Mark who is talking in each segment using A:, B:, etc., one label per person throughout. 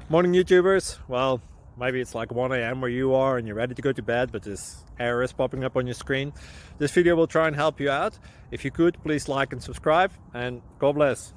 A: Morning YouTubers. Well, maybe it's like 1 a.m. where you are and you're ready to go to bed, but this error is popping up on your screen. This video will try and help you out. If you could, please like and subscribe, and God bless.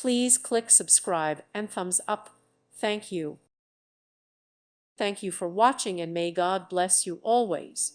B: Please click subscribe and thumbs up. Thank you. Thank you for watching, and may God bless you always.